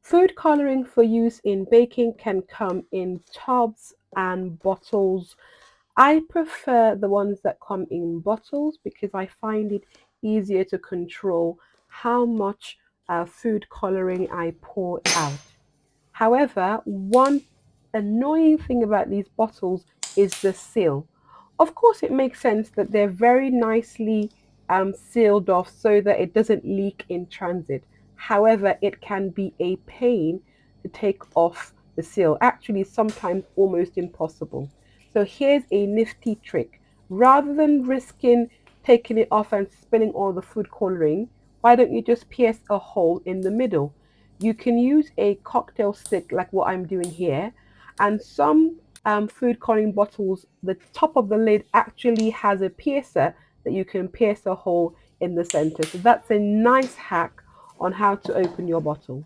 Food coloring for use in baking can come in tubs and bottles. I prefer the ones that come in bottles because I find it easier to control how much food coloring I pour out. However, one annoying thing about these bottles is the seal. Of course, it makes sense that they're very nicely sealed off so that it doesn't leak in transit. However, it can be a pain to take off the seal, actually, sometimes almost impossible. So, here's a nifty trick. Rather than risking taking it off and spilling all the food coloring, why don't you just pierce a hole in the middle? You can use a cocktail stick like what I'm doing here, and some food coloring bottles, the top of the lid actually has a piercer that you can pierce a hole in the center. So that's a nice hack on how to open your bottles.